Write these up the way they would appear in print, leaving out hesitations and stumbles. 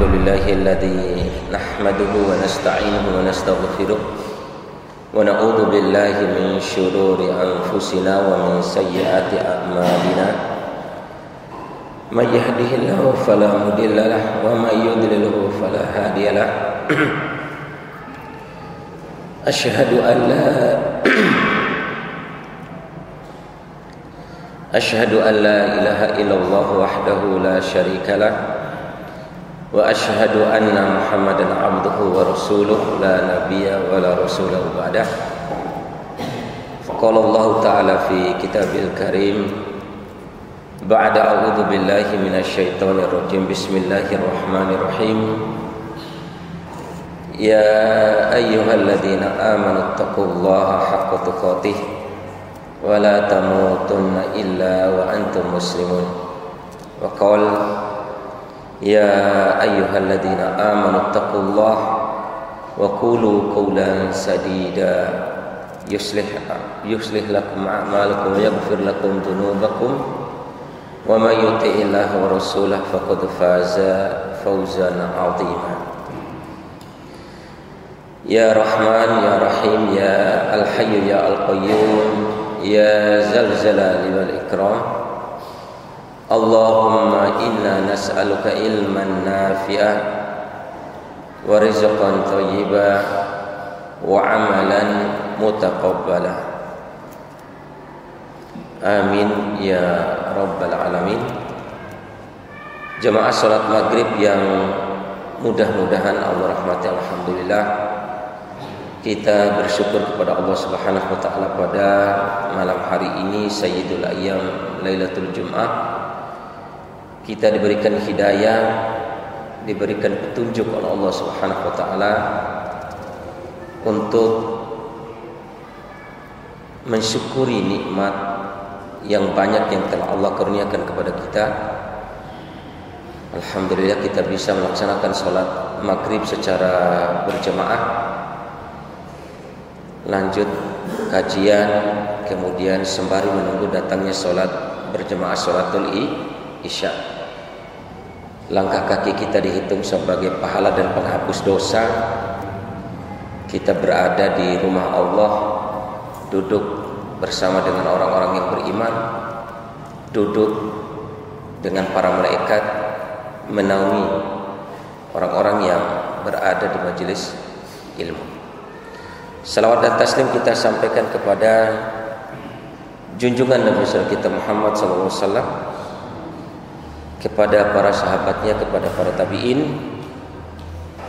الحمد لله الذي نحمده ونستعينه ونستغفره ونعوذ بالله من شرور أنفسنا ومن سيئات أعمالنا من يهده الله فلا مضل له ومن يضلله فلا هادي له أشهد أن لا إله إلا الله وحده لا شريك له وأشهد أن محمدا عبده ورسوله لا نبي ولا رسول بعده فقال الله تعالى في كتابه الكريم بعد أعوذ بالله من الشيطان الرجيم بسم الله الرحمن الرحيم يا أيها الذين آمنوا اتقوا الله حق تقاته ولا تموتن إلا وأنتم مسلمون وقال يا أيها الذين آمنوا اتقوا الله وقولوا قولا سديدا يصلح لكم أعمالكم ويغفر لكم ذنوبكم ومن يطع الله ورسوله فقد فاز فوزا عظيما يا رحمن يا رحيم يا الحي يا القيوم يا ذا الجلال والإكرام اللهم إنا نسألك علما نافعا ورزقا طيبا وعملا متقبلا آمين يا رب العالمين. Jemaah salat maghrib yang mudah-mudahan Allah rahmati, alhamdulillah kita bersyukur kepada Allah Subhanahu wa taala pada malam hari ini Sayyidul Ayyam Lailatul Jum'ah. Kita diberikan hidayah, diberikan petunjuk oleh Allah Subhanahu wa taala untuk mensyukuri nikmat yang banyak yang telah Allah kurniakan kepada kita. Alhamdulillah kita bisa melaksanakan sholat maghrib secara berjamaah, lanjut kajian, kemudian sembari menunggu datangnya sholat berjamaah sholatul Isya. Langkah kaki kita dihitung sebagai pahala dan penghapus dosa. Kita berada di rumah Allah, duduk bersama dengan orang-orang yang beriman, duduk dengan para malaikat, menaungi orang-orang yang berada di majelis ilmu. Salawat dan taslim kita sampaikan kepada junjungan Nabi kita Muhammad SAW, kepada para sahabatnya, kepada para tabi'in,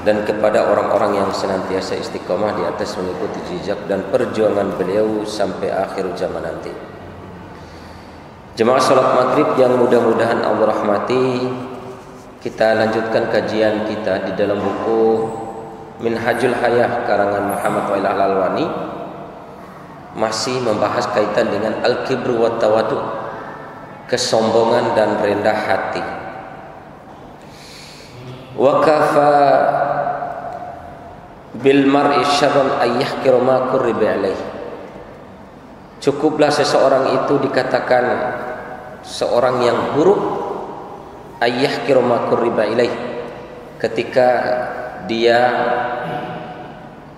dan kepada orang-orang yang senantiasa istiqomah di atas mengikuti jejak dan perjuangan beliau sampai akhir zaman nanti. Jemaah salat maghrib yang mudah-mudahan Allah rahmati, kita lanjutkan kajian kita di dalam buku Minhajul Hayah karangan Muhammad Wa'il Al-Alwani, masih membahas kaitan dengan al-kibru wa tawadu, kesombongan dan rendah hati. Wa kafa bil mar'i syarran ayyahkiru ma qurriba alaihi. Cukuplah seseorang itu dikatakan seorang yang buruk, ayyahkiru ma qurriba alaihi, ketika dia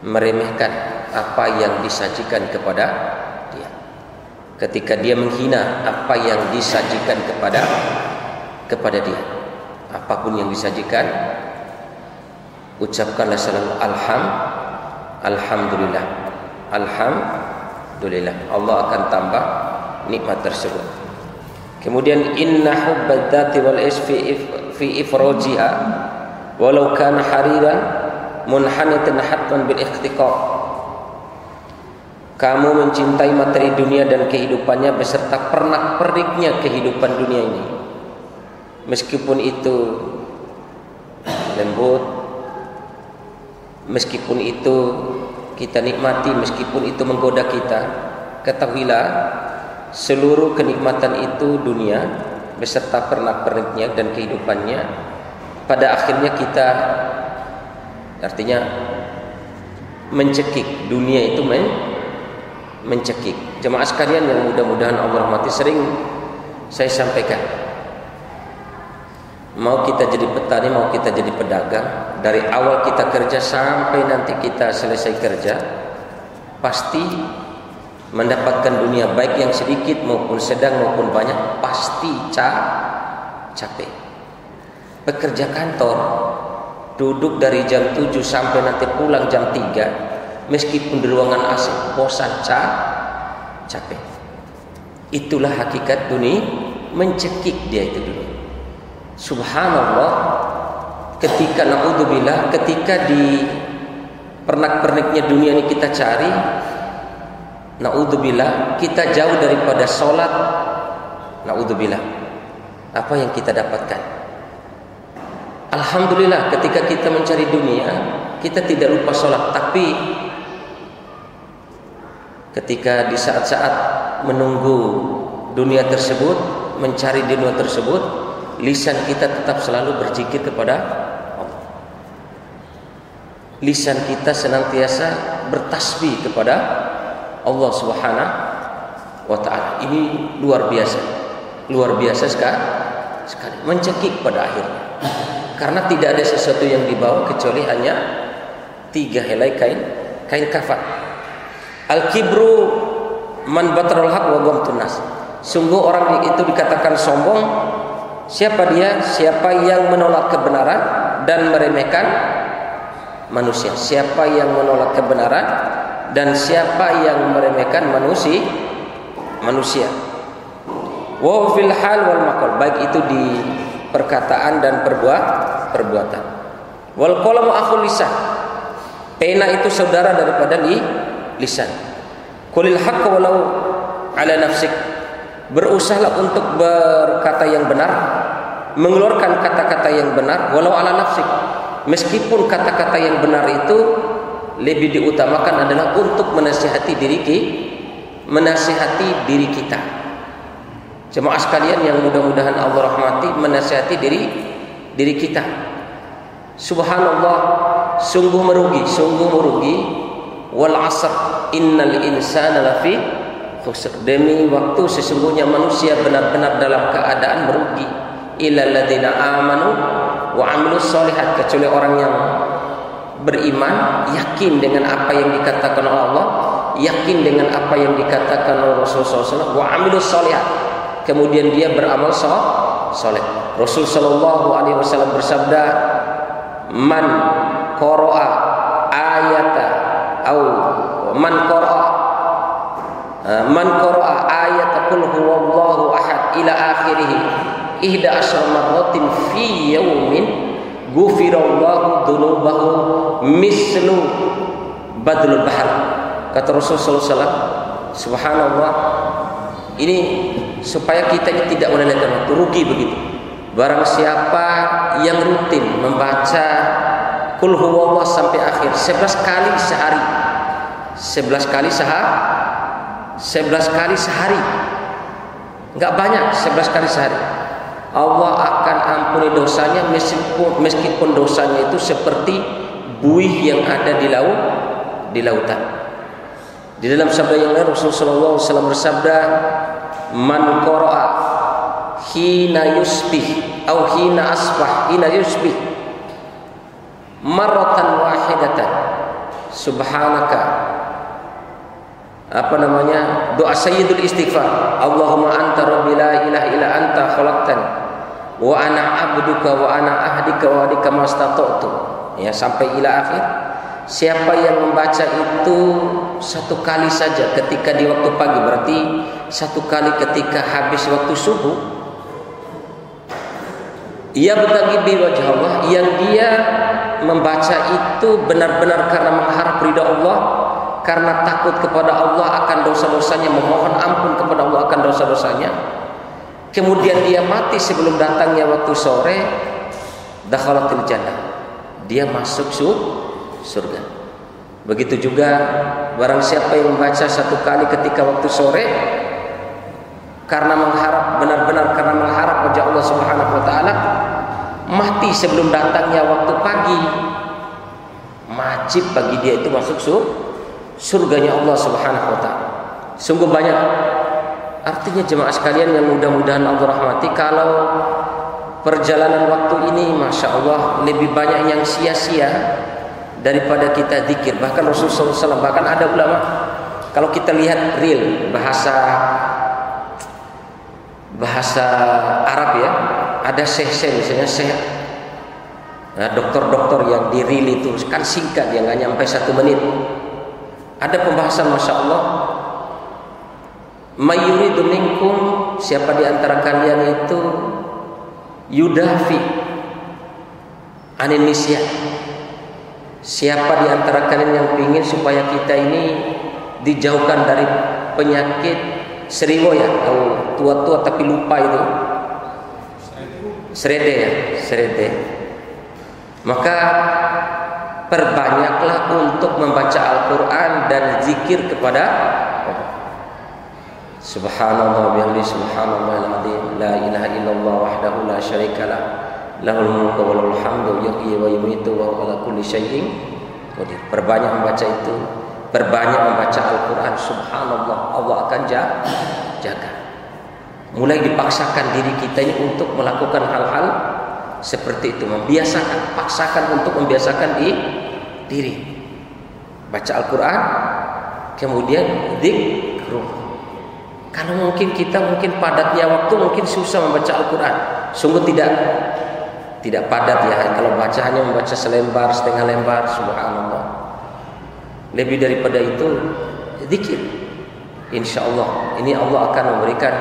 meremehkan apa yang disajikan kepada dia, ketika dia menghina apa yang disajikan kepada dia. Apapun yang disajikan, ucapkanlah selalu alhamdulillah, alhamdulillah. Allah akan tambah nikmat tersebut. Kemudian inna hubbadzati wal isfi fi ifrojiha walau kana hariran munhanitan hatman bil ikhtiqaq. Kamu mencintai materi dunia dan kehidupannya beserta pernak-perniknya kehidupan dunia ini, meskipun itu lembut, meskipun itu kita nikmati, meskipun itu menggoda kita, ketahuilah seluruh kenikmatan itu dunia beserta pernak-perniknya dan kehidupannya, pada akhirnya kita, artinya mencekik, dunia itu mencekik. Jemaah sekalian yang mudah-mudahan Allah rahmati, sering saya sampaikan Mau kita jadi petani, mau kita jadi pedagang, dari awal kita kerja sampai nanti kita selesai kerja, pasti mendapatkan dunia, baik yang sedikit maupun sedang maupun banyak, pasti capek. Pekerja kantor duduk dari jam 7 sampai nanti pulang jam 3, meskipun di ruangan AC, bosan, capek. Itulah hakikat dunia, mencekik dia itu dunia. Subhanallah, ketika naudzubillah, ketika di pernak-perniknya dunia ini kita cari, naudzubillah, kita jauh daripada sholat, naudzubillah, apa yang kita dapatkan? Alhamdulillah, ketika kita mencari dunia, kita tidak lupa sholat. Tapi ketika di saat-saat menunggu dunia tersebut, mencari dunia tersebut, lisan kita tetap selalu berzikir kepada Allah. Lisan kita senantiasa bertasbih kepada Allah Subhanahu wa ta'ala. Ini luar biasa sekali, mencekik pada akhirnya. Karena tidak ada sesuatu yang dibawa kecuali hanya 3 helai kain kafan. Al-kibru man batarul haq wa ghamtun nas. Sungguh orang itu dikatakan sombong. Siapa dia? Siapa yang menolak kebenaran dan meremehkan manusia. Siapa yang menolak kebenaran dan siapa yang meremehkan manusia. Wa fil hal wal maqal, baik itu di perkataan dan perbuatan. Wal qalamu akhul lisan, pena itu saudara daripada lisan. Qulil haqq walau ala nafsik, berusahalah untuk berkata yang benar, mengeluarkan kata-kata yang benar, walau ala nafsik, meskipun kata-kata yang benar itu lebih diutamakan adalah untuk menasihati diri kita. Jemaah sekalian yang mudah-mudahan Allah rahmati, menasihati diri kita. Subhanallah, sungguh merugi. Wal asr innal insana lafi khusr, demi waktu sesungguhnya manusia benar-benar dalam keadaan merugi. Illal ladzina amanu wa amilus sholihat, kecuali orang yang beriman, yakin dengan apa yang dikatakan oleh Allah, yakin dengan apa yang dikatakan oleh Rasulullah SAW, wa amilus sholihat, kemudian dia beramal soleh. Rasul sallallahu alaihi wasallam bersabda, man qara'a ayata au man qara'a ayata qul huwallahu ahad ila akhirih 11 marratin fi yaumin ghufirallahu dzunubahu mislu badlul bahr. Kata Rasul sallallahu alaihi wasallam, subhanallah, ini supaya kita tidak melewatkan waktu, rugi begitu. Barang siapa yang rutin membaca Qul huwallah sampai akhir 11 kali sehari, 11 kali sehari, enggak banyak, 11 kali sehari, Allah akan ampuni dosanya, meskipun dosanya itu seperti buih yang ada di lautan. Di dalam sabda yang lain Rasulullah SAW bersabda, man qara'a hina yusbih au hina asbah hina yusbih marratan wahidatan subhanaka, doa sayyidul istighfar, Allahumma anta rabbi la ilaha illa anta khalaqtani wa ana abduka wa ana ahdika wa adika mastata'tu, ya, sampai ila akhir. Siapa yang membaca itu 1 kali saja ketika di waktu pagi, berarti 1 kali ketika habis waktu subuh, ia bertagi bi wajah Allah, yang dia membaca itu benar-benar karena mengharap ridha Allah, karena takut kepada Allah akan dosa-dosanya, memohon ampun kepada Allah akan dosa-dosanya, kemudian dia mati sebelum datangnya waktu sore, dakhalatil jannah, dia masuk surga. Begitu juga barang siapa yang membaca 1 kali ketika waktu sore karena mengharap, benar-benar karena mengharap wajah Allah Subhanahu wa taala, mati sebelum datangnya waktu pagi, wajib bagi dia itu masuk surganya Allah Subhanahu wa taala. Sungguh banyak. Artinya jemaah sekalian yang mudah-mudahan Allah rahmati, kalau perjalanan waktu ini Masya Allah lebih banyak yang sia-sia daripada kita zikir. Bahkan Rasulullah SAW, bahkan ada ulama, kalau kita lihat real bahasa Arab ya, ada syekh misalnya syekh, nah, dokter-dokter yang di real itu kan singkat, dia nggak nyampe 1 menit. Ada pembahasan Masya Allah, mayuridu minkum, siapa di antara kalian itu yudafi anin nisyan, siapa di antara kalian yang ingin supaya kita ini dijauhkan dari penyakit seriwo ya, atau tua-tua tapi lupa itu, serede. Maka perbanyaklah untuk membaca Al-Quran dan zikir kepada Allah. Subhanallah bihamdihi, subhanallahil azim, la ilaha illallah wahdahu la syarikalah, lahul mulku wa lahul hamdu, yuhyi wa yumiitu wa huwa ala kulli syai'in qadir. Perbanyak membaca itu, perbanyak membaca Al-Quran. Subhanallah, Allah akan jaga. Mulai dipaksakan diri kita ini untuk melakukan hal-hal seperti itu, paksakan untuk membiasakan diri baca Al-Quran, kemudian zikr. Kalau mungkin kita padatnya waktu mungkin susah membaca Al-Quran, sungguh tidak padat ya. Kalau baca hanya membaca selembar, setengah lembar, subhanallah. Lebih daripada itu zikir. Insya Allah ini Allah akan memberikan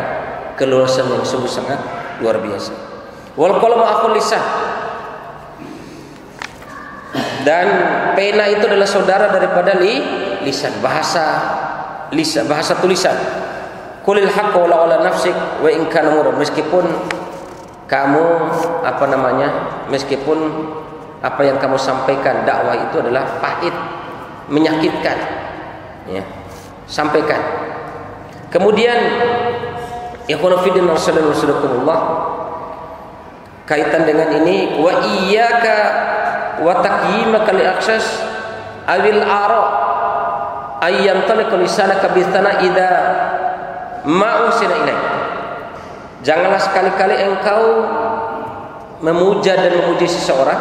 keluasan yang sungguh sangat luar biasa. Wal qalamu akhul lisan, dan pena itu adalah saudara daripada lisan, bahasa tulisan. Qulil haqqa walau ala nafsik wa in kana murran, meskipun kamu meskipun apa yang kamu sampaikan dakwah itu adalah pahit, menyakitkan, ya, sampaikan. Kemudian ikhwan fillah rasulullah, kaitan dengan ini, wa iyyaka wa taqyimaka li aksas awil ara ayyam taliqu lisanaka bithana idza ma'usina ilaik. Janganlah sekali-kali engkau memuja dan memuji seseorang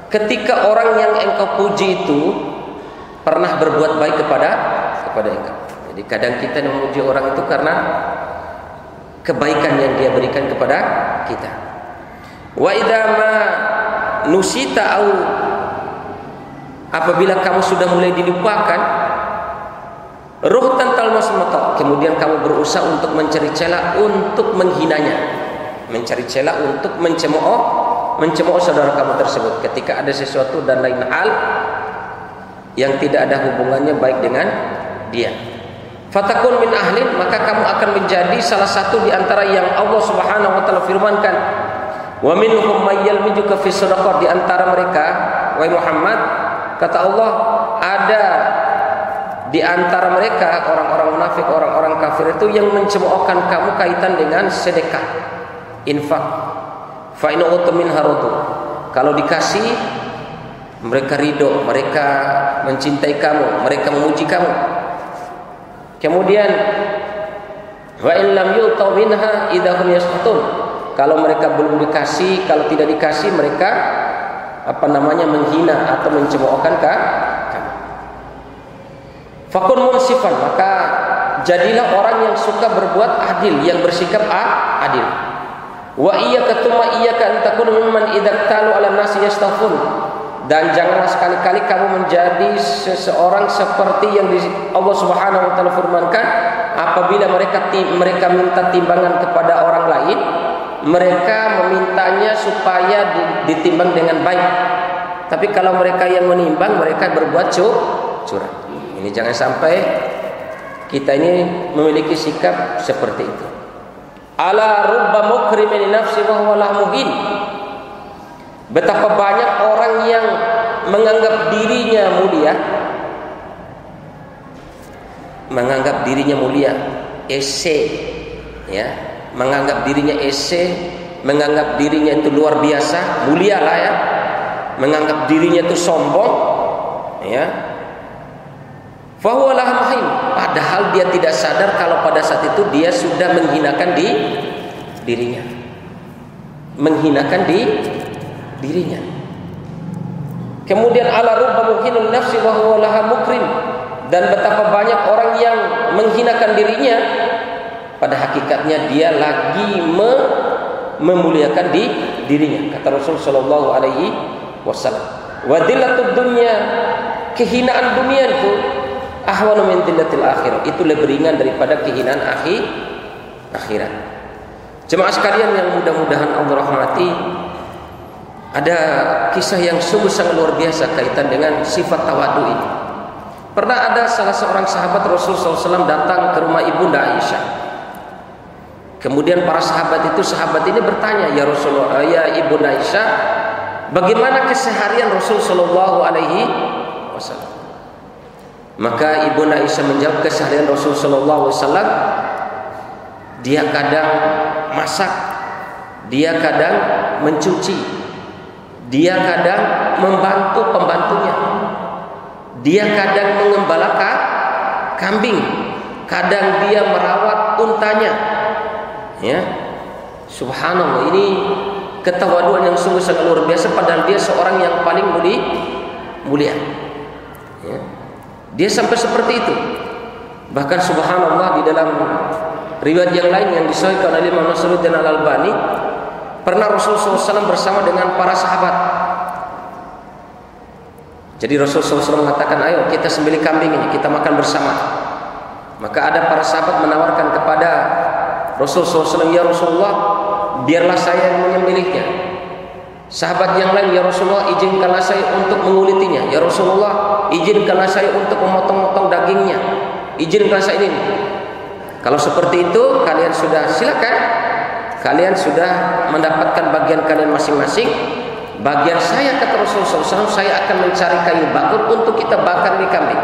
ketika orang yang engkau puji itu pernah berbuat baik kepada engkau. Jadi kadang kita memuji orang itu karena kebaikan yang dia berikan kepada kita. Wa idza ma nusita au, apabila kamu sudah mulai dilupakan, ruh tantal masmata, kemudian kamu berusaha untuk mencari celah untuk menghinanya, mencari celah untuk mencemooh saudara kamu tersebut ketika ada sesuatu dan lain hal yang tidak ada hubungannya baik dengan dia. Fatakun min ahlin, maka kamu akan menjadi salah satu di antara yang Allah Subhanahu wa taala firmankan, wa minhum may yalmijuka fi shadaqah, di antara mereka wahai Muhammad, kata Allah, ada di antara mereka orang-orang munafik, orang-orang kafir itu yang mencemoohkan kamu kaitan dengan sedekah, infak. Fa in utu min harudu, kalau dikasih mereka ridho, mereka mencintai kamu, mereka memuji kamu. Kemudian wa in lam yu'ta minha idza hum yasqutun, kalau mereka belum dikasih, kalau tidak dikasih mereka menghina atau mencemoohkan kamu. Fakun munsifan, maka jadilah orang yang suka berbuat adil, yang bersikap adil. Wa iyyaka thumma iyyaka an takuna mimman idza talu 'ala nasi yastafun, dan janganlah sekali-kali kamu menjadi seseorang seperti yang Allah Subhanahu wa taala firmankan, apabila mereka minta timbangan kepada orang lain, mereka memintanya supaya ditimbang dengan baik. Tapi kalau mereka yang menimbang, mereka berbuat curang. Ini jangan sampai kita ini memiliki sikap seperti itu. Ala rubba mukrimin nafsi wa huwa muhin. Betapa banyak orang yang menganggap dirinya mulia, menganggap dirinya itu luar biasa, mulia lah ya, menganggap dirinya itu sombong, ya. Fahuwa lahum, padahal dia tidak sadar kalau pada saat itu dia sudah menghinakan dirinya. menghinakan dirinya. Kemudian ala rubba muhinun nafsi wa huwa laha mukrim, dan betapa banyak orang yang menghinakan dirinya, pada hakikatnya dia lagi memuliakan dirinya. Kata Rasul sallallahu alaihi wasallam, wa dillatud dunya, kehinaan dunia itu ahwanu min dillatil akhirah, itu lebih ringan daripada kehinaan akhirat. Jemaah sekalian yang mudah-mudahan Allah rahmati, ada kisah yang sungguh sangat luar biasa kaitan dengan sifat tawadu ini. Pernah ada salah seorang sahabat Rasulullah SAW datang ke rumah ibunda Aisyah. Kemudian para sahabat ini bertanya, ya Rasulullah, ya ibunda Aisyah, bagaimana keseharian Rasul Sallallahu Alaihi Wasallam? Maka ibunda Aisyah menjawab, keseharian Rasul Sallallahu Alaihi Wasallam, dia kadang masak, dia kadang mencuci, dia kadang membantu pembantunya, dia kadang mengembala kambing, kadang dia merawat untanya. Ya, subhanallah, ini ketawaduan yang sungguh sangat luar biasa, padahal dia seorang yang paling mulia. Ya, dia sampai seperti itu. Bahkan subhanallah, di dalam riwayat yang lain yang disahihkan oleh Imam Nasruddin Al-Albani, pernah Rasulullah SAW bersama dengan para sahabat. Jadi Rasulullah SAW mengatakan, ayo kita sembelih kambing ini, kita makan bersama. Maka ada para sahabat menawarkan kepada Rasulullah SAW, ya Rasulullah, biarlah saya yang menyembelihnya. Sahabat yang lain, ya Rasulullah, izinkanlah saya untuk mengulitinya. Ya Rasulullah, izinkanlah saya untuk memotong-motong dagingnya. Izinkanlah saya ini. Kalau seperti itu, kalian sudah silakan. Kalian sudah mendapatkan bagian kalian masing-masing. Bagian saya, kata Rasulullah SAW, saya akan mencari kayu bakar untuk kita bakar di kambing.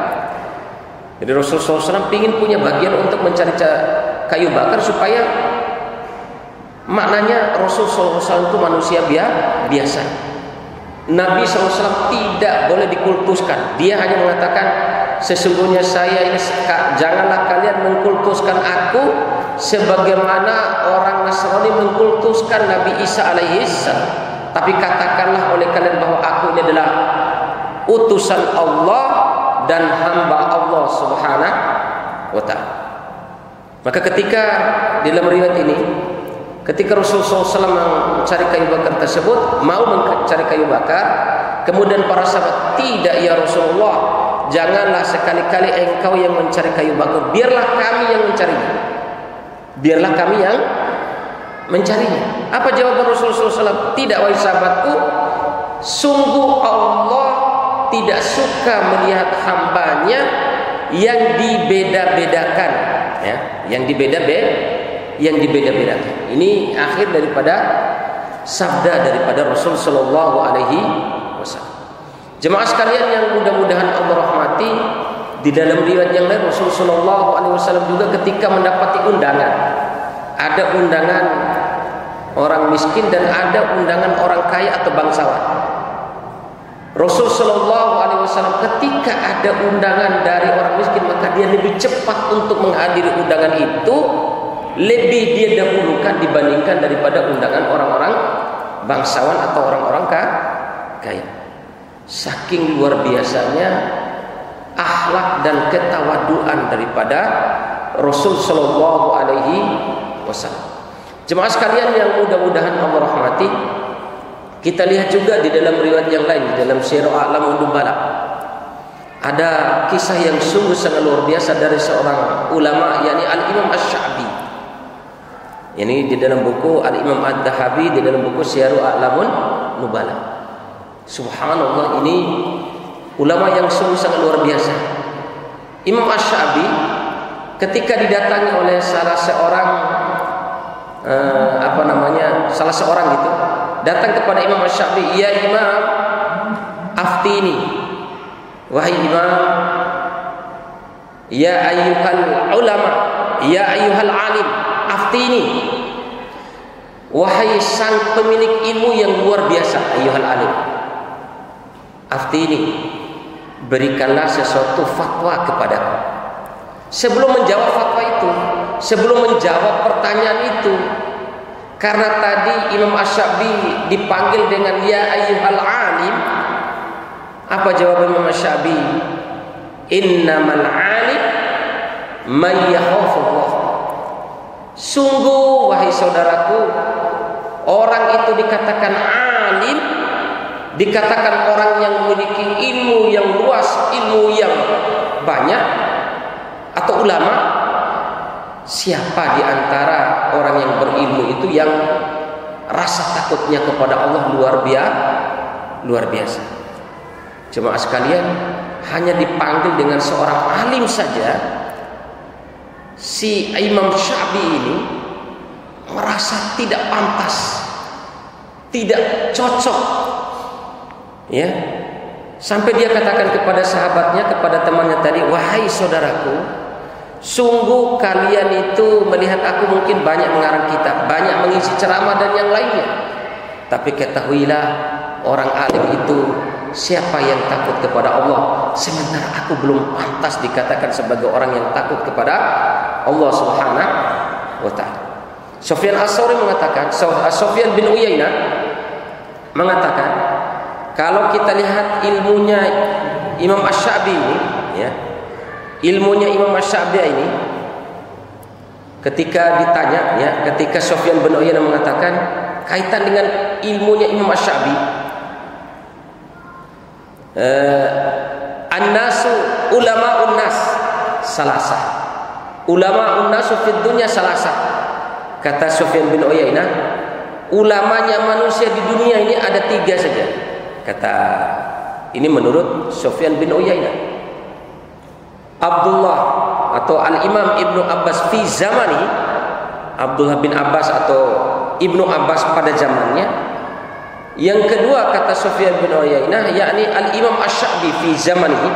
Jadi Rasulullah SAW ingin punya bagian untuk mencari kayu bakar, supaya maknanya Rasulullah SAW itu manusia biasa. Nabi SAW tidak boleh dikultuskan. Dia hanya mengatakan, sesungguhnya saya ini, janganlah kalian mengkultuskan aku sebagaimana orang Nasrani mengkultuskan Nabi Isa alaihissalam. Tapi katakanlah oleh kalian bahwa aku ini adalah utusan Allah dan hamba Allah subhanahu wa ta'ala. Maka ketika dalam riwayat ini, ketika Rasulullah SAW mencari kayu bakar tersebut, mau mencari kayu bakar, kemudian para sahabat, tidak ya Rasulullah, janganlah sekali-kali engkau yang mencari kayu bakar, biarlah kami yang mencarinya. Biarlah kami yang mencarinya. Apa jawaban Rasulullah SAW? Tidak, wahai sahabatku, sungguh Allah tidak suka melihat hambanya yang dibeda-bedakan, ya, yang dibeda-bedakan. Ini akhir daripada sabda daripada Rasul Sallallahu Alaihi Wasallam. Jemaah sekalian yang mudah-mudahan Allah rahmati, di dalam riwayat yang lain Rasul Sallallahu Alaihi Wasallam juga ketika mendapati undangan, ada undangan orang miskin dan ada undangan orang kaya atau bangsawan. Rasul Sallallahu Alaihi Wasallam ketika ada undangan dari orang miskin, maka dia lebih cepat untuk menghadiri undangan itu, lebih dia dahulukan dibandingkan daripada undangan orang-orang bangsawan atau orang-orang kaya. Saking luar biasanya akhlak dan ketawaduan daripada Rasul Sallallahu Alaihi Wasallam. Jemaah sekalian yang mudah-mudahan Allah rahmati, kita lihat juga di dalam riwayat yang lain, di dalam Syiar A'lamun Nubala, ada kisah yang sungguh sangat luar biasa dari seorang ulama, yakni Al-Imam Asy-Sya'bi. Ini di dalam buku Al-Imam Ad-Dahabi, di dalam buku Syiar A'lamun Nubala. Subhanallah, ini ulama yang sungguh sangat luar biasa. Imam Asy-Sya'bi ketika didatangi oleh salah seorang salah seorang gitu, datang kepada Imam Asy-Sya'bi, ya Imam, aftini, wahai Imam, ya ayyuhal ulama, ya ayyuhal alim, aftini, wahai sang pemilik ilmu yang luar biasa, ayyuhal alim, aftini, berikanlah sesuatu fatwa kepadaku. Sebelum menjawab fatwa itu, sebelum menjawab pertanyaan itu, Karena tadi Imam Asy-Sya'bi dipanggil dengan ya ayyuhal alim, apa jawaban Imam Asy-Sya'bi? Innamal alim may yakhafullah. Sungguh wahai saudaraku, orang itu dikatakan alim, dikatakan orang yang memiliki ilmu yang luas, ilmu yang banyak, atau ulama. Siapa di antara orang yang berilmu itu yang rasa takutnya kepada Allah luar biasa. Jemaah sekalian, hanya dipanggil dengan seorang alim saja, si Imam Sya'bi ini merasa tidak pantas, tidak cocok, ya, sampai dia katakan kepada sahabatnya, kepada temannya tadi, wahai saudaraku, sungguh kalian itu melihat aku mungkin banyak mengarang kitab, banyak mengisi ceramah dan yang lainnya, tapi ketahuilah orang alim itu siapa yang takut kepada Allah, sementara aku belum pantas dikatakan sebagai orang yang takut kepada Allah Subhanahu wa ta'ala. Sufyan Ats-Tsauri mengatakan, Sufyan bin Uyainah mengatakan, kalau kita lihat ilmunya Imam Asy-Sya'bi ini, ya, ilmunya Imam Asy-Sya'bi ini, ketika ditanya, ya, ketika Sufyan bin Uyainah mengatakan kaitan dengan ilmunya Imam Asy-Sya'bi, an-nasu ulama'un nas salasa, ulama'un nasu fid dunya salasa. Kata Sufyan bin Uyainah, ulamanya manusia di dunia ini ada 3 saja. Kata ini menurut Sufyan bin Uyainah. Abdullah atau Al-Imam Ibnu Abbas fi zamani, Abdullah bin Abbas atau Ibnu Abbas pada zamannya. Yang kedua kata Sufyan bin Uyainah, yakni Al-Imam Asy-Sya'bi fi zamanihi,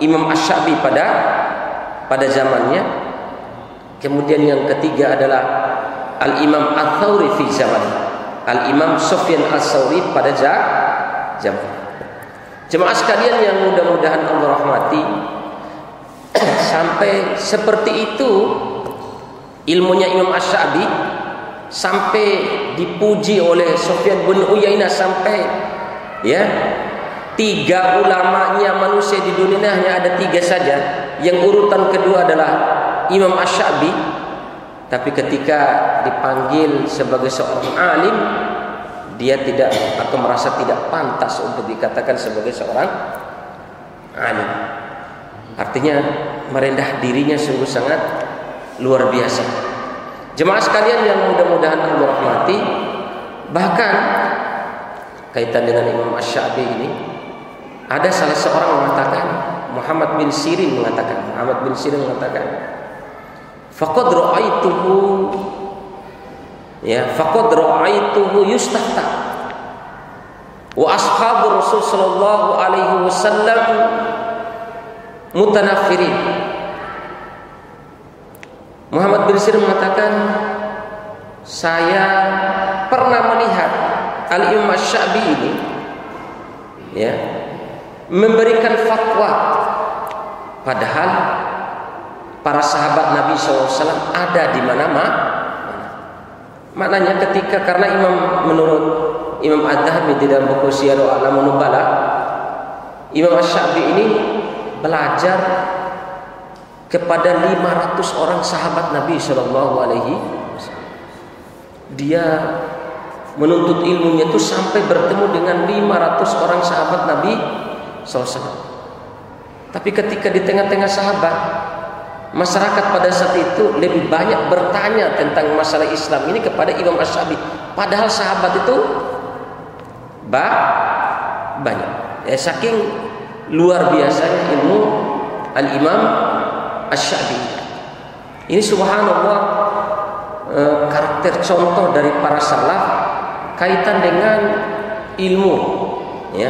Imam Asy-Sya'bi pada zamannya. Kemudian yang ketiga adalah Al-Imam Ats-Tsauri fi zamanihi, Al-Imam Sufyan Ats-Tsauri pada zaman. Jemaah sekalian yang mudah-mudahan Allah rahmati, sampai seperti itu ilmunya Imam Asy-Sya'bi, sampai dipuji oleh Sufyan bin Uyainah, sampai, ya, 3 ulamanya manusia di dunia hanya ada 3 saja. Yang urutan kedua adalah Imam Asy-Sya'bi. Tapi ketika dipanggil sebagai seorang alim, dia tidak atau merasa tidak pantas untuk dikatakan sebagai seorang alim. Artinya merendah dirinya sungguh sangat luar biasa. Jemaah sekalian yang mudah-mudahan Allah rahmati, bahkan kaitan dengan Imam Asy-Sya'bi ini, ada salah seorang mengatakan, Muhammad bin Sirin mengatakan, faqad ra'aituhu yustafta wa ashabu Rasul sallallahu alaihi wasallam mutanaffirin. Muhammad bin Sirin mengatakan, saya pernah melihat Al-Imam Asy-Sya'bi ini, ya, memberikan fatwa, padahal para sahabat Nabi SAW ada di mana-mana. Maknanya ketika, karena menurut Imam Adz-Dzahabi di dalam buku Syiar A'lamun Nubala, Imam Asy-Sya'bi ini belajar kepada 500 orang sahabat Nabi Shallallahu Alaihi Wasallam. Dia menuntut ilmunya itu sampai bertemu dengan 500 orang sahabat Nabi SAW. Tapi ketika di tengah-tengah sahabat, masyarakat pada saat itu lebih banyak bertanya tentang masalah Islam ini kepada Imam Asy-Sya'bi. Padahal sahabat itu banyak. Ya, saking luar biasanya ilmu Al-Imam Asy-Sya'bi. Ini subhanallah, karakter contoh dari para salaf kaitan dengan ilmu, ya,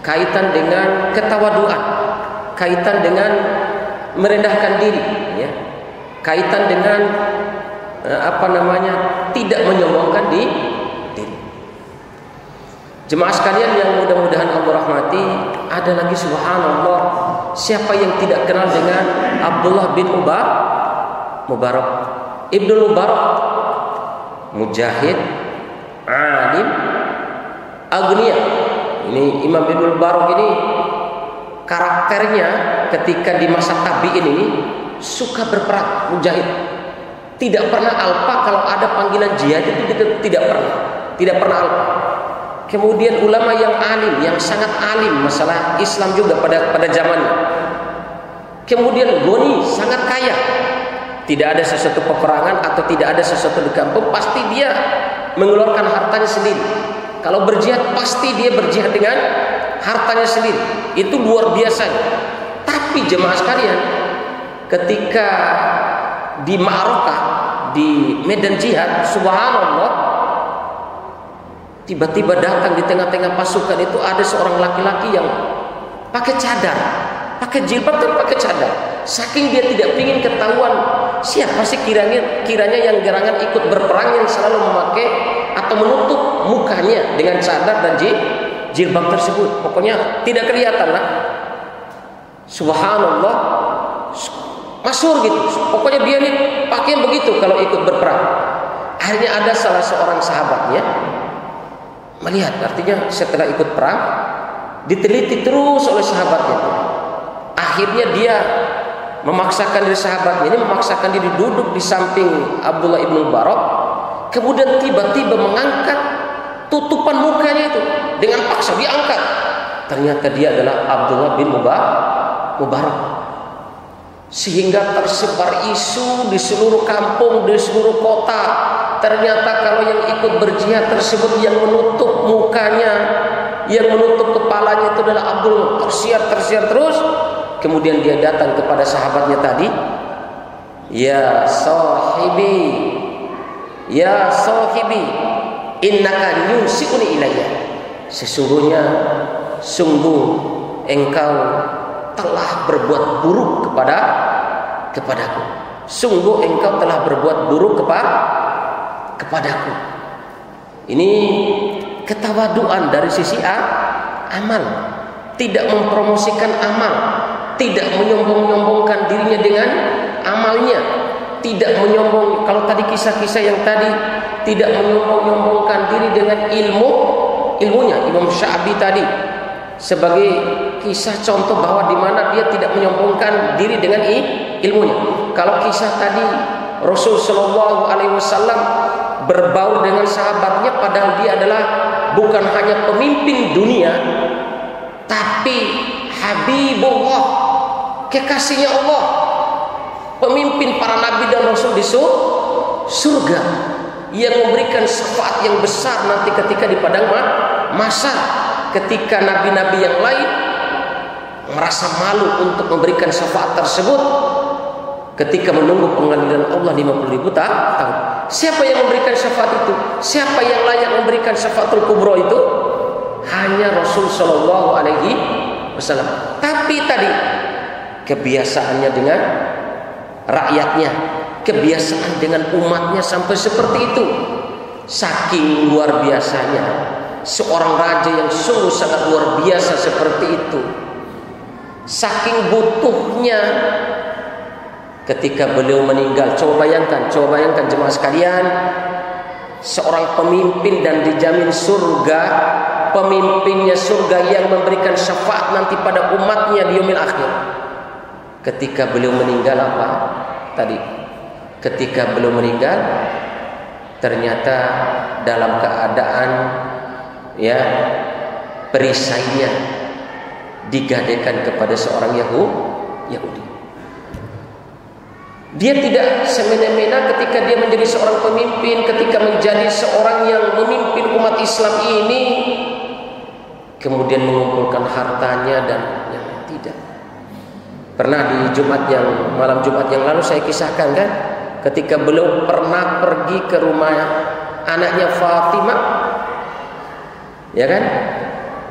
kaitan dengan ketawaduan, kaitan dengan merendahkan diri, ya, kaitan dengan tidak menyombongkan diri. Jemaah sekalian yang mudah-mudahan Allah rahmati, ada lagi subhanallah, siapa yang tidak kenal dengan Abdullah bin Mubarak, Ibnu Mubarak. mujahid, alim, agniya. Ini Imam Ibnu Barak ini karakternya ketika di masa tabi'in ini suka berperang, mujahid. Tidak pernah alpa kalau ada panggilan jihad itu tidak pernah alpa. Kemudian ulama yang alim, yang sangat alim masalah Islam juga pada zamannya. Kemudian goni, sangat kaya. Tidak ada sesuatu peperangan atau tidak ada sesuatu di kampung, pasti dia mengeluarkan hartanya sendiri. Kalau berjihad pasti dia berjihad dengan hartanya sendiri. Itu luar biasa. Tapi jemaah sekalian, ketika di Ma'arakah, di medan jihad, subhanallah, tiba-tiba datang di tengah-tengah pasukan itu ada seorang laki-laki yang pakai cadar, pakai jilbab dan pakai cadar. Saking dia tidak ingin ketahuan siapa sih kiranya yang gerangan ikut berperang yang selalu memakai atau menutup mukanya dengan cadar dan jilbab tersebut. Pokoknya tidak kelihatan lah. Subhanallah, masyhur gitu. Pokoknya dia nih pakaian begitu kalau ikut berperang. Akhirnya ada salah seorang sahabatnya melihat, artinya setelah ikut perang diteliti terus oleh sahabatnya. Akhirnya dia memaksakan diri, sahabatnya ini memaksakan diri duduk di samping Abdullah ibnu Barak, kemudian tiba-tiba mengangkat tutupan mukanya itu dengan paksa diangkat. Ternyata dia adalah Abdullah bin Mubarak. Sehingga tersebar isu di seluruh kampung, di seluruh kota. Ternyata kalau yang ikut berjihad tersebut yang menutup mukanya, yang menutup kepalanya itu adalah Abdul. Tersiar terus. Kemudian dia datang kepada sahabatnya tadi, ya sahibi, innaka yunsi'uni ilayya. Sungguh engkau telah berbuat buruk kepadaku. Sungguh engkau telah berbuat buruk kepadaku. Ini ketawaduan dari sisi amal, tidak mempromosikan amal, tidak menyombong-nyombongkan dirinya dengan amalnya, tidak menyombong. Kalau tadi kisah-kisah yang tadi, tidak menyombong-nyombongkan diri dengan ilmunya. Imam Sya'bi tadi sebagai kisah contoh bahwa di mana dia tidak menyombongkan diri dengan ilmunya. Kalau kisah tadi Rasul Shallallahu Alaihi Wasallam berbaur dengan sahabatnya, padahal dia adalah bukan hanya pemimpin dunia, tapi Habibullah, kekasihnya Allah, pemimpin para nabi dan rasul di surga, yang memberikan syafaat yang besar nanti ketika di padang mahsyar, ketika nabi-nabi yang lain merasa malu untuk memberikan syafaat tersebut ketika menunggu pengadilan Allah 50.000 tahun. Siapa yang memberikan syafaat itu? Siapa yang layak memberikan syafaatul kubra itu? Hanya Rasul Shallallahu Alaihi Wasallam. Tapi tadi kebiasaannya dengan rakyatnya, kebiasaan dengan umatnya sampai seperti itu. Saking luar biasanya seorang raja yang sungguh sangat luar biasa seperti itu. Saking butuhnya ketika beliau meninggal. Coba bayangkan jemaah sekalian, seorang pemimpin dan dijamin surga, pemimpinnya surga yang memberikan syafaat nanti pada umatnya di yaumil akhir. Ketika beliau meninggal apa? Tadi ketika beliau meninggal ternyata dalam keadaan perisainya digadaikan kepada seorang Yahudi. Dia tidak semena-mena ketika dia menjadi seorang pemimpin, ketika menjadi seorang yang memimpin umat Islam ini, kemudian mengumpulkan hartanya dan yang tidak. Pernah di malam Jumat yang lalu saya kisahkan kan, ketika beliau pernah pergi ke rumah anaknya Fatimah, ya kan?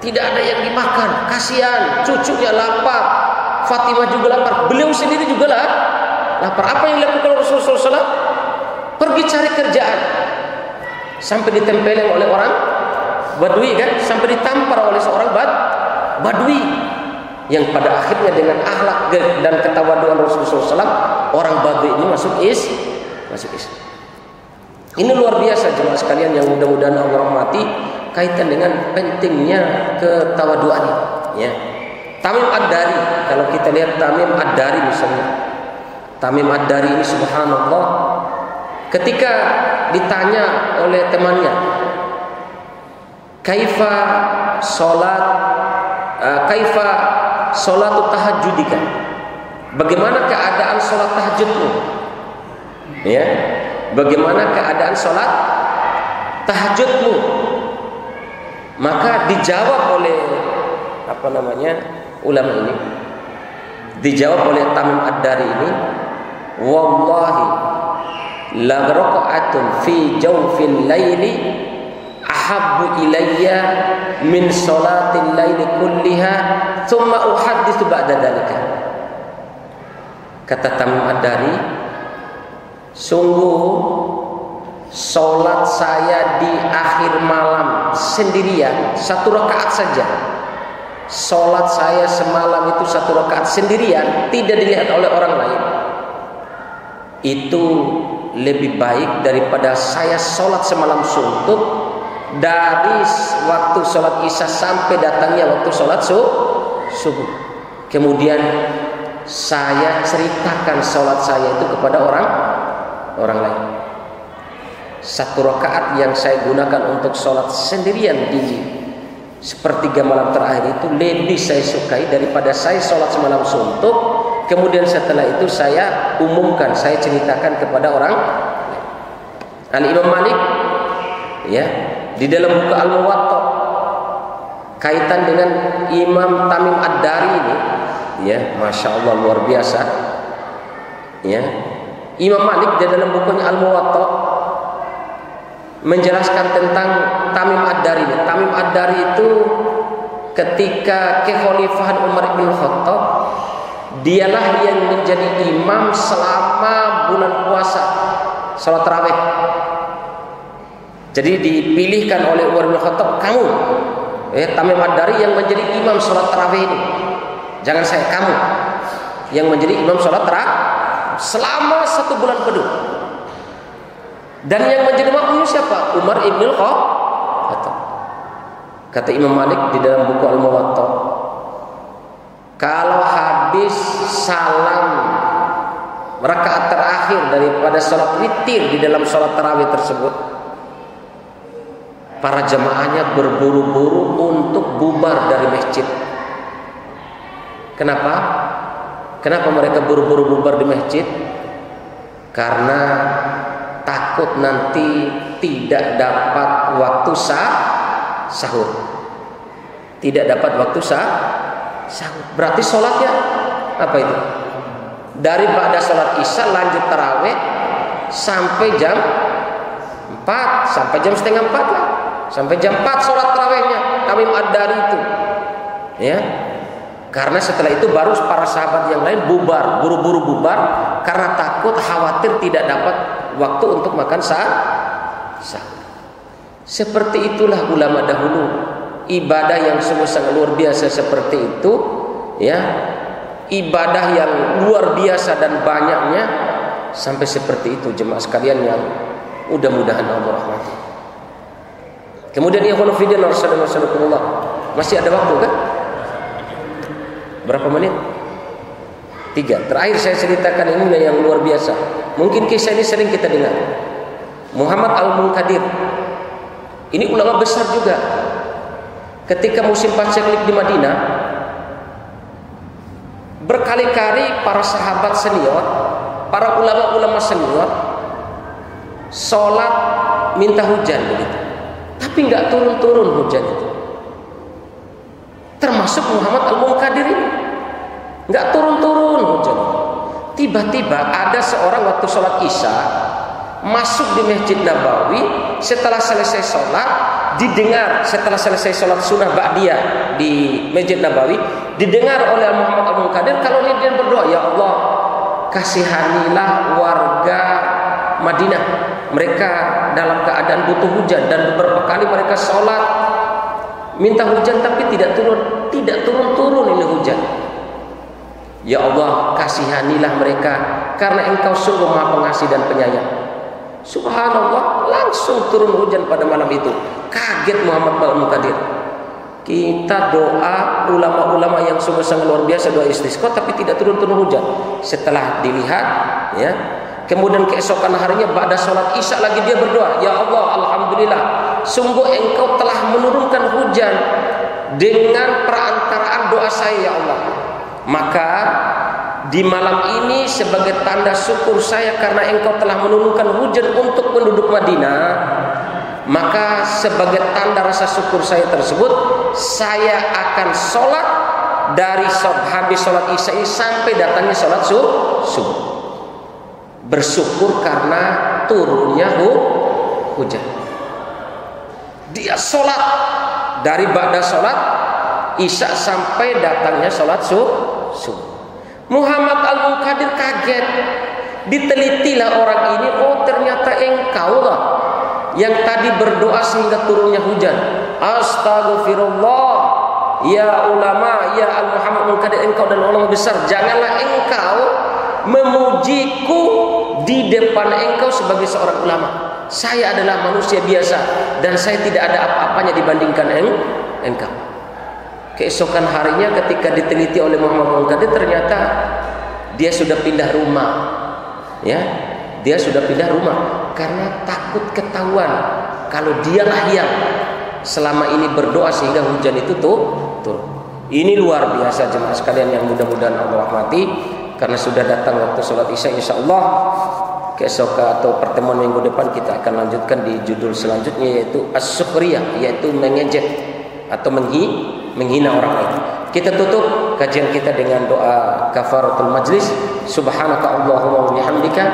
Tidak ada yang dimakan, kasihan, cucunya lapar, Fatimah juga lapar, beliau sendiri juga lapar. Apa yang dilakukan Rasulullah SAW? Pergi cari kerjaan, sampai ditempelin oleh orang Badui kan, sampai ditampar oleh seorang Badui, yang pada akhirnya dengan akhlak dan ketawaduan Rasulullah SAW, orang Badui ini masuk Islam. Ini luar biasa jemaah sekalian yang mudah-mudahan Allah rahmati, kaitan dengan pentingnya ketawaduan, ya. Tamim Ad-Dari, kalau kita lihat Tamim Ad-Dari misalnya, Tamim Ad-Dari ini subhanallah, ketika ditanya oleh temannya, kaifa sholatu tahajjudika, bagaimana keadaan sholat tahajudmu, ya, bagaimana keadaan sholat tahajudmu, maka dijawab oleh ulama ini, dijawab oleh Tamim Ad-Dari ini, wallahi la raka'atun fi jawfil laili ahabbu ilayya min salatil laili kulliha thumma uhadditsu ba'da dzalika. Kata Tamim Ad-Dari, sungguh sholat saya di akhir malam sendirian, 1 rakaat saja. Sholat saya semalam itu 1 rakaat sendirian, tidak dilihat oleh orang lain, itu lebih baik daripada saya sholat semalam suntuk dari waktu sholat isya sampai datangnya waktu sholat subuh. Kemudian saya ceritakan sholat saya itu kepada orang lain. 1 rakaat yang saya gunakan untuk sholat sendirian di sepertiga malam terakhir itu lebih saya sukai daripada saya sholat semalam suntuk, kemudian setelah itu saya umumkan, saya ceritakan kepada orang. Al-Imam Malik, ya, di dalam buku Al-Muwatta kaitan dengan Imam Tamim Ad-Dari ini, ya, masya Allah luar biasa, ya. Imam Malik di dalam bukunya Al-Muwatta menjelaskan tentang Tamim Ad-Dari. Tamim Ad-Dari itu ketika kekhalifahan Umar bin Khattab, dialah yang menjadi imam selama bulan puasa salat tarawih. Jadi dipilihkan oleh Umar bin Khattab, kamu, Tamim Ad-Dari yang menjadi imam salat tarawih ini, jangan saya, kamu yang menjadi imam salat tarawih selama 1 bulan penuh. Dan yang menjadi makmumnya siapa? Umar ibn Khattab. Kata Imam Malik di dalam buku Al-Muwatta, kalau habis salam rakaat terakhir daripada sholat witir di dalam sholat tarawih tersebut, para jamaahnya berburu-buru untuk bubar dari masjid. Kenapa? Kenapa mereka buru-buru bubar di masjid? Karena takut nanti tidak dapat waktu sahur. Tidak dapat waktu sahur. Berarti sholatnya apa itu? Dari pada sholat isya lanjut tarawih sampai jam 4, sampai jam setengah 4 lah. Sampai jam 4 sholat tarawihnya Tamim Ad-Dari itu, ya. Karena setelah itu baru para sahabat yang lain bubar, buru-buru bubar, karena takut, khawatir tidak dapat waktu untuk makan sahur. Seperti itulah ulama dahulu, ibadah yang sungguh sangat luar biasa seperti itu, ya, ibadah yang luar biasa dan banyaknya sampai seperti itu jemaah sekalian yang mudah-mudahan Allah rahmati. Kemudian ya khulu fiddin rasulullah, masih ada waktu kan? Berapa menit? 3. Terakhir saya ceritakan ini yang luar biasa. Mungkin kisah ini sering kita dengar. Muhammad Al-Munkadir, ini ulama besar juga. Ketika musim paceklik di Madinah, berkali-kali para sahabat senior, para ulama-ulama senior sholat minta hujan begitu, tapi nggak turun-turun hujan itu. Termasuk Muhammad Al-Munkadir ini, nggak turun-turun hujan. Tiba-tiba ada seorang waktu sholat isya masuk di Masjid Nabawi, setelah selesai sholat didengar, setelah selesai sholat sunnah ba'diyah di Masjid Nabawi, didengar oleh Muhammad Al-Munkadir kalau dia berdoa, ya Allah kasihanilah warga Madinah, mereka dalam keadaan butuh hujan, dan beberapa kali mereka sholat minta hujan tapi tidak turun ini hujan. Ya Allah kasihanilah mereka karena Engkau sungguh Maha Pengasih dan Penyayang. Subhanallah, langsung turun hujan pada malam itu. Kaget Muhammad Al-Munkadir. Kita doa ulama-ulama yang sungguh sangat luar biasa, doa istisqa, tapi tidak turun-turun hujan. Setelah dilihat, ya, kemudian keesokan harinya pada sholat isya lagi dia berdoa, ya Allah, alhamdulillah, sungguh Engkau telah menurunkan hujan dengan perantaraan doa saya, ya Allah. Maka di malam ini sebagai tanda syukur saya karena Engkau telah menurunkan hujan untuk penduduk Madinah, maka sebagai tanda rasa syukur saya tersebut, saya akan sholat dari habis sholat isya sampai datangnya sholat subuh. Bersyukur karena turunnya hujan. Dia sholat dari ba'da sholat isya sampai datangnya sholat subuh. Muhammad Al-Munkadir kaget. Ditelitilah orang ini, oh ternyata engkau lah yang tadi berdoa sehingga turunnya hujan. Astagfirullah, ya ulama, ya Al-Muhammad Munkadir, engkau dan ulama besar, janganlah engkau memujiku di depan engkau sebagai seorang ulama. Saya adalah manusia biasa dan saya tidak ada apa-apanya dibandingkan engkau. Keesokan harinya ketika diteliti oleh Muhammad Munkadir, ternyata dia sudah pindah rumah. Ya, dia sudah pindah rumah karena takut ketahuan kalau dialah yang selama ini berdoa sehingga hujan itu turun. Ini luar biasa jemaah sekalian yang mudah-mudahan Allah rahmati, karena sudah datang waktu sholat isya. Insyaallah keesokan atau pertemuan minggu depan kita akan lanjutkan di judul selanjutnya, yaitu as-sukhriyah, yaitu mengejek atau menghina orang lain. Kita tutup kajian kita dengan doa kafaratul majlis. Subhanaka Allahumma wa bihamdika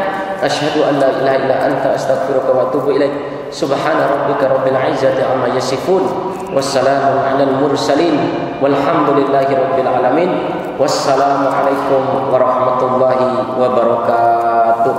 asyhadu an la ilaha illa anta astaghfiruka wa atubu ilaik. Subhana rabbika rabbil izzati amma yasifun, wassalamun alal mursalin, walhamdulillahi rabbil alamin. Wassalamu alaikum warahmatullahi wabarakatuh.